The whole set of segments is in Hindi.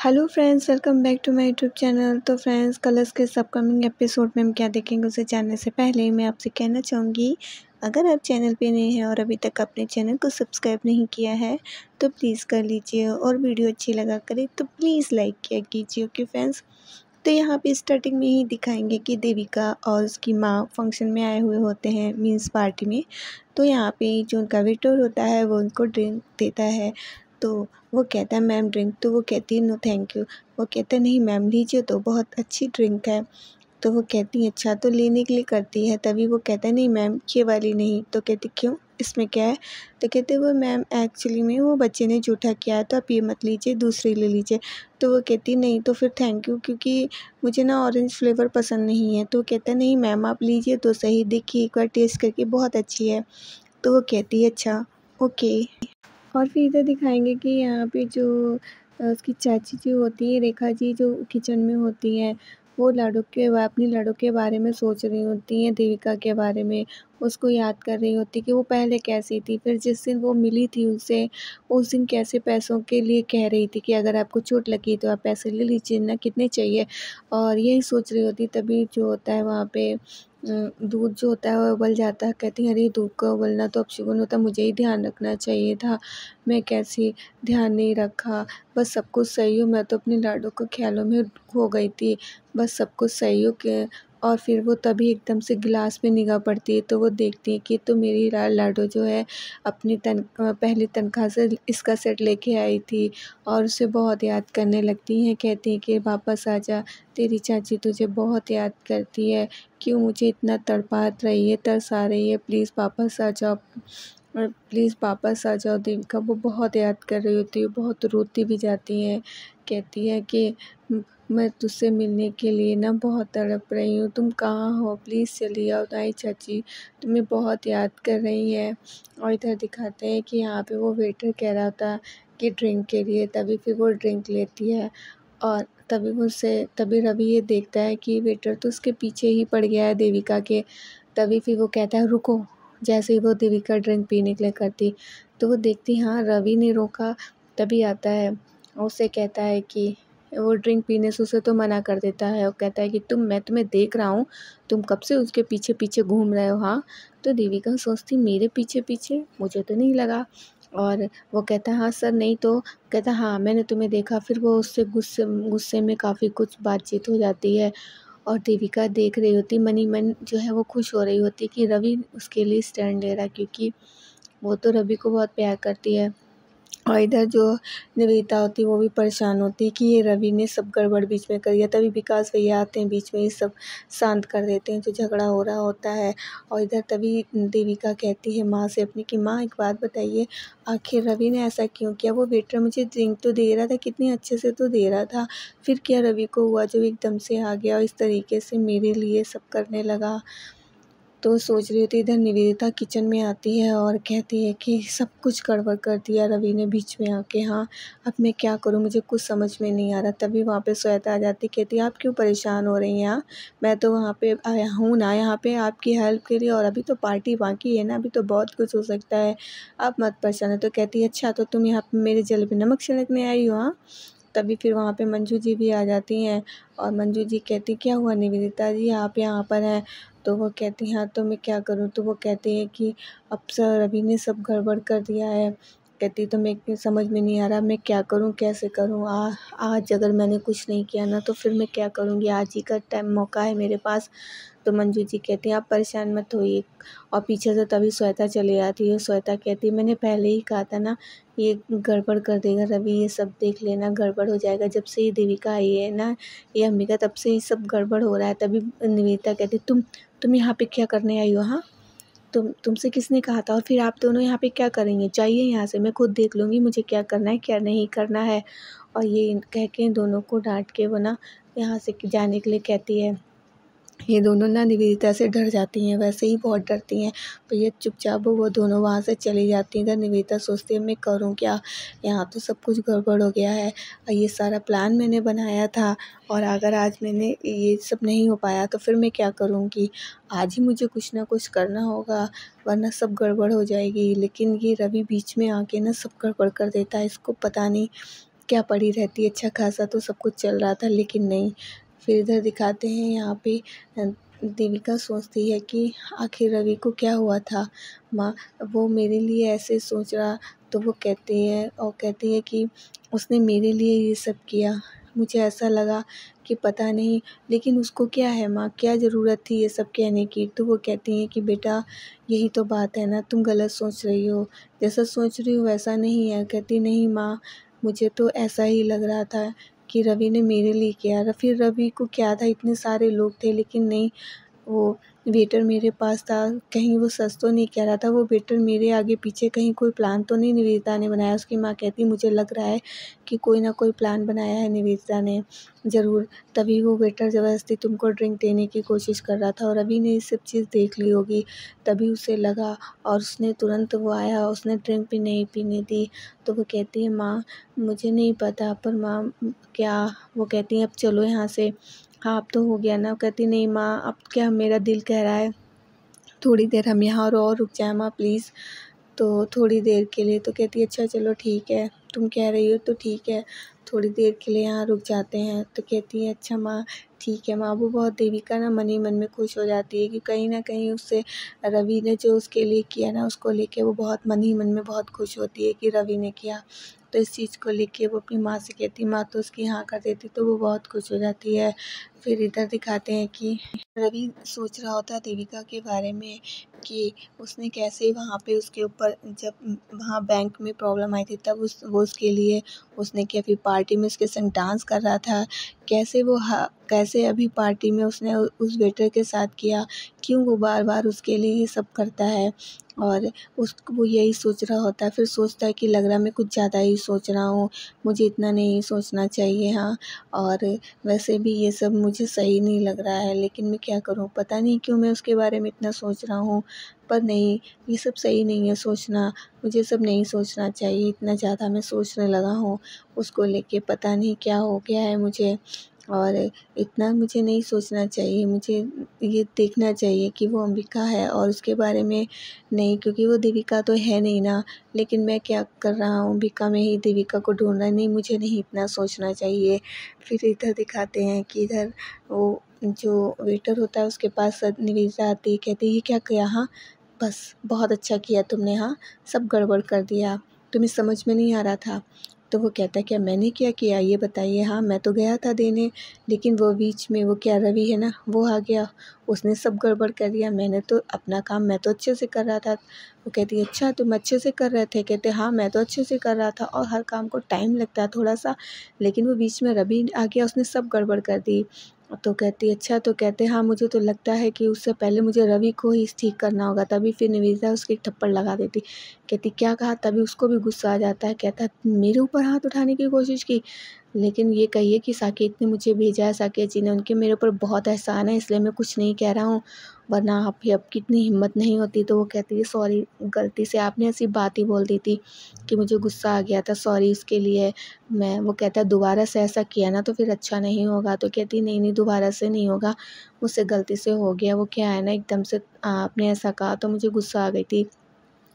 Hello friends, welcome back to my YouTube channel. तो फ्रेंड्स, कलर्स के अपकमिंग एपिसोड में हम क्या देखेंगे उसे जानने से पहले मैं आपसे कहना चाहूँगी, अगर आप चैनल पे नए हैं और अभी तक अपने चैनल को सब्सक्राइब नहीं किया है तो प्लीज़ कर लीजिए, और वीडियो अच्छी लगा करे तो प्लीज़ लाइक किया कीजिए। ओके फ्रेंड्स, तो यहाँ पे स्टार्टिंग में ही दिखाएंगे कि देविका और उसकी माँ फंक्शन में आए हुए होते हैं, मीन्स पार्टी में। तो यहाँ पे जो उनका वेटर होता है वो उनको ड्रिंक देता है। तो वो कहता है मैम ड्रिंक, तो वो कहती है नो थैंक यू। वो कहता है नहीं मैम लीजिए, तो बहुत अच्छी ड्रिंक है। तो वो कहती है अच्छा, तो लेने के लिए करती है, तभी वो कहता है नहीं मैम ये वाली नहीं। तो कहती क्यों, इसमें क्या है? तो कहते वो मैम एक्चुअली में वो बच्चे ने जूठा किया है, तो आप ये मत लीजिए, दूसरी ले लीजिए। तो वो कहती नहीं तो फिर थैंक यू, क्योंकि मुझे ना ऑरेंज फ्लेवर पसंद नहीं है। तो वो कहता नहीं मैम आप लीजिए तो सही, देखिए एक बार टेस्ट करके, बहुत अच्छी है। तो वो कहती है अच्छा ओके। और फिर इधर दिखाएंगे कि यहाँ पे जो उसकी चाची जो होती है, रेखा जी, जो किचन में होती हैं, वो अपनी लाडो के बारे में सोच रही होती हैं, देविका के बारे में। उसको याद कर रही होती कि वो पहले कैसी थी, फिर जिस दिन वो मिली थी उससे, उस दिन कैसे पैसों के लिए कह रही थी कि अगर आपको चोट लगी तो आप पैसे ले लीजिए ना, कितने चाहिए। और यही सोच रही होती, तभी जो होता है वहाँ पे दूध जो होता है वो उबल जाता है। कहती है अरे दूध का उबलना तो अपशगुन होता, मुझे ही ध्यान रखना चाहिए था, मैं कैसी ध्यान नहीं रखा। बस सब कुछ सही हो, मैं तो अपने लाडो के ख़्यालों में खो गई थी, बस सब कुछ सही हो के। और फिर वो तभी एकदम से गिलास में निगाह पड़ती है, तो वो देखती है कि तो मेरी लाडो जो है अपनी पहली तनख्वाह से इसका सेट लेके आई थी, और उसे बहुत याद करने लगती हैं। कहती हैं कि वापस आ जा, तेरी चाची तुझे बहुत याद करती है, क्यों मुझे इतना तड़पा रही है, तरसा रही है, प्लीज़ वापस आ जाओ, प्लीज़ वापस आ जाओ। देविका वो बहुत याद कर रही होती है, बहुत रोती भी जाती हैं। कहती है कि मैं तुझसे मिलने के लिए ना बहुत तड़प रही हूँ, तुम कहाँ हो, प्लीज़ चली आओ, ताई चाची तुम्हें बहुत याद कर रही हैं। और इधर दिखाते हैं कि यहाँ पे वो वेटर कह रहा था कि ड्रिंक के लिए, तभी फिर वो ड्रिंक लेती है। और तभी रवि ये देखता है कि वेटर तो उसके पीछे ही पड़ गया है देविका के। तभी फिर वो कहता है रुको, जैसे ही वो देविका ड्रिंक पीने के लिए करती, तो वो देखती हाँ रवि ने रोका। तभी आता है और उससे कहता है कि वो ड्रिंक पीने से उसे तो मना कर देता है, और कहता है कि मैं तुम्हें देख रहा हूँ, तुम कब से उसके पीछे पीछे घूम रहे हो। हाँ, तो देविका सोचती मेरे पीछे पीछे, मुझे तो नहीं लगा। और वो कहता है हाँ सर नहीं तो, कहता हाँ मैंने तुम्हें देखा। फिर वो उससे गुस्से गुस्से में काफ़ी कुछ बातचीत हो जाती है, और देविका देख रही होती, मन ही मन जो है वो खुश हो रही होती कि रवि उसके लिए स्टैंड ले रहा है, क्योंकि वो तो रवि को बहुत प्यार करती है। और इधर जो निवेदिता होती है वो भी परेशान होती है कि ये रवि ने सब गड़बड़ बीच में कर दिया। तभी विकास भैया आते हैं बीच में, ये सब शांत कर देते हैं जो झगड़ा हो रहा होता है। और इधर तभी देविका कहती है माँ से अपनी कि माँ एक बात बताइए, आखिर रवि ने ऐसा क्यों किया? वो वेटर मुझे ड्रिंक तो दे रहा था, कितनी अच्छे से तो दे रहा था, फिर क्या रवि को हुआ जो एकदम से आ गया और इस तरीके से मेरे लिए सब करने लगा। तो सोच रही थी, इधर निवेदिता किचन में आती है और कहती है कि सब कुछ गड़बड़ कर दिया रवि ने बीच में आके। हाँ, अब मैं क्या करूँ, मुझे कुछ समझ में नहीं आ रहा। तभी वहाँ पे श्वेता आ जाती, कहती है आप क्यों परेशान हो रही हैं? हाँ, मैं तो वहाँ पे आया हूँ ना यहाँ पे आपकी हेल्प के लिए, और अभी तो पार्टी बाकी है ना, अभी तो बहुत कुछ हो सकता है, आप मत परेशान हो। तो कहती है अच्छा, तो तुम यहाँ पे मेरे जल पे नमक छिड़कने आई हो? हाँ, तभी फिर वहाँ पे मंजू जी भी आ जाती हैं, और मंजू जी कहती क्या हुआ निवेदिता जी आप यहाँ पर हैं? तो वो कहती हाँ तो मैं क्या करूँ? तो वो कहती है कि अब सर रवि ने सब गड़बड़ कर दिया है। कहती तो मैं समझ में नहीं आ रहा, मैं क्या करूँ, कैसे करूँ? आज अगर मैंने कुछ नहीं किया ना तो फिर मैं क्या करूँगी? आज ही का टाइम मौका है मेरे पास। तो मंजू जी कहती हैं आप परेशान मत होइए। और पीछे से तभी श्वेता चली आती है। श्वेता कहती है मैंने पहले ही कहा था ना, ये गड़बड़ कर देगा रवि, ये सब देख लेना गड़बड़ हो जाएगा। जब से ये देविका आई है ना, ये अंबिका, तब से ही सब गड़बड़ हो रहा है। तभी निवेदिता कहती तुम यहाँ पे क्या करने आई हो? हाँ, तुमसे किसने कहा था? और फिर आप दोनों यहाँ पे क्या करेंगे? जाइए यहाँ से, मैं खुद देख लूँगी मुझे क्या करना है क्या नहीं करना है। और ये कह के दोनों को डांट के वो ना यहाँ से जाने के लिए कहती है। ये दोनों ना निवेदिता से डर जाती हैं, वैसे ही बहुत डरती हैं। तो ये चुपचाप वो दोनों वहाँ से चली जाती हैं। इधर निवेदिता सोचती है मैं करूँ क्या, यहाँ तो सब कुछ गड़बड़ हो गया है, और ये सारा प्लान मैंने बनाया था, और अगर आज मैंने ये सब नहीं हो पाया तो फिर मैं क्या करूँगी? आज ही मुझे कुछ ना कुछ करना होगा, वरना सब गड़बड़ हो जाएगी। लेकिन ये रवि बीच में आके ना सब गड़बड़ कर देता है, इसको पता नहीं क्या पड़ी रहती, अच्छा खासा तो सब कुछ चल रहा था, लेकिन नहीं। फिर इधर दिखाते हैं यहाँ पे देविका सोचती है कि आखिर रवि को क्या हुआ था माँ, वो मेरे लिए ऐसे सोच रहा। तो वो कहती है कि उसने मेरे लिए ये सब किया, मुझे ऐसा लगा कि पता नहीं, लेकिन उसको क्या है माँ, क्या ज़रूरत थी ये सब कहने की। तो वो कहती हैं कि बेटा यही तो बात है ना, तुम गलत सोच रही हो, जैसा सोच रही हो वैसा नहीं है। कहती नहीं माँ, मुझे तो ऐसा ही लग रहा था कि रवि ने मेरे लिए किया। फिर रवि को क्या था, इतने सारे लोग थे, लेकिन नहीं, वो वेटर मेरे पास था, कहीं वो सच तो नहीं कह रहा था, वो वेटर मेरे आगे पीछे कहीं कोई प्लान तो नहीं निवेदिता ने बनाया। उसकी माँ कहती मुझे लग रहा है कि कोई ना कोई प्लान बनाया है निवेदिता ने ज़रूर, तभी वो वेटर ज़बरदस्ती तुमको ड्रिंक देने की कोशिश कर रहा था और रवि ने ये सब चीज़ देख ली होगी, तभी उसे लगा और उसने तुरंत वो आया, उसने ड्रिंक भी नहीं पीने दी। तो वो कहती है माँ मुझे नहीं पता, पर माँ क्या, वो कहती हैं अब चलो यहाँ से, हाँ अब तो हो गया ना। कहती नहीं माँ, अब क्या, मेरा दिल कह रहा है थोड़ी देर हम यहाँ और रुक जाएं माँ प्लीज़। तो थोड़ी देर के लिए, तो कहती है अच्छा चलो ठीक है, तुम कह रही हो तो ठीक है, थोड़ी देर के लिए यहाँ रुक जाते हैं। तो कहती है अच्छा माँ ठीक है माँ। वो बहुत, देविका ना मन ही मन में खुश हो जाती है कि कहीं ना कहीं उससे रवि ने जो उसके लिए किया ना, उसको लेके वो बहुत मन ही मन में बहुत खुश होती है कि रवि ने किया। तो इस चीज़ को लेके वो अपनी माँ से कहती, माँ तो उसकी हाँ कर देती, तो वो बहुत खुश हो जाती है। फिर इधर दिखाते हैं कि रवि सोच रहा होता है देविका के बारे में कि उसने कैसे वहाँ पे उसके ऊपर, जब वहाँ बैंक में प्रॉब्लम आई थी तब वो उसके लिए उसने किया, फिर पार्टी में उसके संग डांस कर रहा था, कैसे अभी पार्टी में उसने उस वेटर के साथ किया, क्यों वो बार बार उसके लिए ये सब करता है। और वो यही सोच रहा होता है। फिर सोचता है कि लग रहा मैं कुछ ज़्यादा ही सोच रहा हूँ, मुझे इतना नहीं सोचना चाहिए। हाँ, और वैसे भी ये सब मुझे सही नहीं लग रहा है, लेकिन मैं क्या करूँ, पता नहीं क्यों मैं उसके बारे में इतना सोच रहा हूँ। पर नहीं, ये सब सही नहीं है सोचना, मुझे सब नहीं सोचना चाहिए, इतना ज़्यादा मैं सोचने लगा हूँ उसको लेके, पता नहीं क्या हो गया है मुझे। और इतना मुझे नहीं सोचना चाहिए, मुझे ये देखना चाहिए कि वो अंबिका है और उसके बारे में नहीं, क्योंकि वो देविका तो है नहीं ना। लेकिन मैं क्या कर रहा हूँ, अंबिका में ही देविका को ढूंढ रहा, नहीं मुझे नहीं इतना सोचना चाहिए। फिर इधर दिखाते हैं कि इधर वो जो वेटर होता है उसके पास निवेदिता आती है, कहती है ये क्या किया, हाँ बस बहुत अच्छा किया तुमने, हाँ सब गड़बड़ कर दिया, तुम्हें समझ में नहीं आ रहा था। तो वो कहता है क्या मैंने क्या किया ये बताइए, हाँ मैं तो गया था देने, लेकिन वो बीच में वो क्या रवि है ना, वो आ गया, उसने सब गड़बड़ कर दिया, मैंने तो अपना काम मैं तो अच्छे से कर रहा था। वो कहती है अच्छा तुम अच्छे से कर रहे थे, कहते हाँ मैं तो अच्छे से कर रहा था, और हर काम को टाइम लगता है थोड़ा सा, लेकिन वो बीच में रवि आ गया, उसने सब गड़बड़ कर दी। तो कहती अच्छा, तो कहते हाँ मुझे तो लगता है कि उससे पहले मुझे रवि को ही ठीक करना होगा, तभी फिर निवेदिता उसके एक थप्पड़ लगा देती। कहती क्या कहा, तभी उसको भी गुस्सा आ जाता है, कहता मेरे ऊपर हाथ उठाने की कोशिश की, लेकिन ये कहिए कि साकेत ने मुझे भेजा है, साकेत जी ने, उनके मेरे ऊपर बहुत एहसान है, इसलिए मैं कुछ नहीं कह रहा हूँ, वरना आप ही अब कितनी हिम्मत नहीं होती। तो वो कहती है सॉरी, गलती से आपने ऐसी बात ही बोल दी थी कि मुझे गुस्सा आ गया था, सॉरी इसके लिए। वो कहता है दोबारा से ऐसा किया ना तो फिर अच्छा नहीं होगा। तो कहती नहीं नहीं दोबारा से नहीं होगा, मुझसे गलती से हो गया, वो क्या है ना एकदम से आपने ऐसा कहा तो मुझे गुस्सा आ गई थी,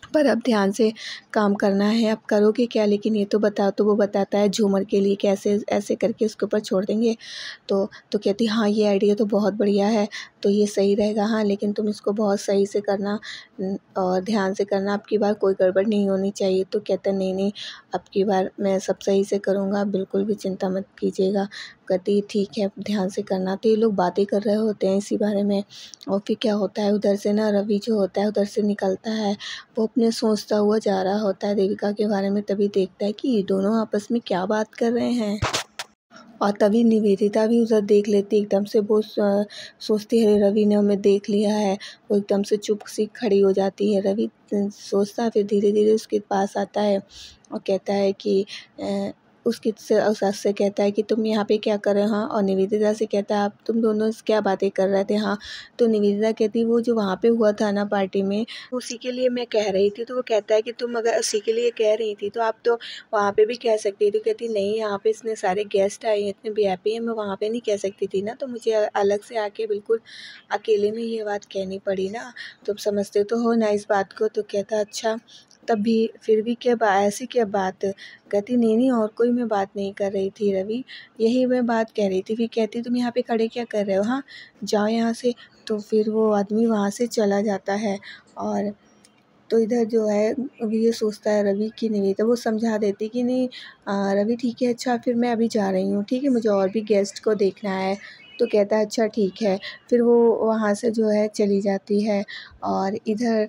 पर अब ध्यान से काम करना है, अब करोगे क्या, लेकिन ये तो बताओ। तो वो बताता है झूमर के लिए कैसे ऐसे करके उसके ऊपर छोड़ देंगे। तो कहती हाँ ये आइडिया तो बहुत बढ़िया है, तो ये सही रहेगा, हाँ लेकिन तुम इसको बहुत सही से करना और ध्यान से करना, अब की बार कोई गड़बड़ नहीं होनी चाहिए। तो कहता नहीं नहीं, अब की बार मैं सब सही से करूँगा, बिल्कुल भी चिंता मत कीजिएगा। कहती ठीक है ध्यान से करना। तो ये लोग बातें कर रहे होते हैं इसी बारे में, और फिर क्या होता है, उधर से ना रवि जो होता है उधर से निकलता है, वो अपने सोचता हुआ जा रहा होता है देविका के बारे में, तभी देखता है कि ये दोनों आपस में क्या बात कर रहे हैं। और तभी निवेदिता भी उधर देख लेती, एकदम से वो सोचती है रवि ने हमें देख लिया है, वो एकदम से चुप सी खड़ी हो जाती है। रवि सोचता है, फिर धीरे धीरे उसके पास आता है और कहता है कि उसकी से उस सास से कहता है कि तुम यहाँ पे क्या कर रहे हो, हाँ। और निवेदिता से कहता है आप तुम दोनों क्या बातें कर रहे थे, हाँ। तो निवेदिता कहती वो जो वहाँ पे हुआ था ना पार्टी में, उसी के लिए मैं कह रही थी। तो वो कहता है कि तुम अगर उसी के लिए कह रही थी तो आप तो वहाँ पे भी कह सकती थी। तो कहती नहीं, यहाँ पे इतने सारे गेस्ट आए हैं, इतने वीआईपी हैं, मैं वहाँ पे नहीं कह सकती थी ना, तो मुझे अलग से आके बिल्कुल अकेले में ये बात कहनी पड़ी ना, तुम समझते तो हो ना इस बात को। तो कहता अच्छा तब भी फिर भी क्या ऐसी क्या बात? कहती नहीं नहीं, और कोई मैं बात नहीं कर रही थी रवि, यही मैं बात कह रही थी। फिर कहती तुम यहाँ पे खड़े क्या कर रहे हो, हाँ जाओ यहाँ से। तो फिर वो आदमी वहाँ से चला जाता है। और तो इधर जो है अभी ये सोचता है रवि कि नहीं, तो वो समझा देती कि नहीं रवि ठीक है, अच्छा फिर मैं अभी जा रही हूँ, ठीक है मुझे और भी गेस्ट को देखना है। तो कहता है अच्छा ठीक है। फिर वो वहाँ से जो है चली जाती है। और इधर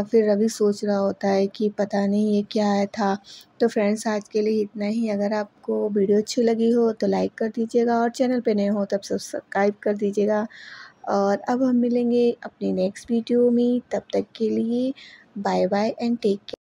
फिर रवि सोच रहा होता है कि पता नहीं ये क्या है था। तो फ्रेंड्स आज के लिए इतना ही। अगर आपको वीडियो अच्छी लगी हो तो लाइक कर दीजिएगा, और चैनल पे नए हो तब सब्सक्राइब कर दीजिएगा। और अब हम मिलेंगे अपनी नेक्स्ट वीडियो में, तब तक के लिए bye bye and take care.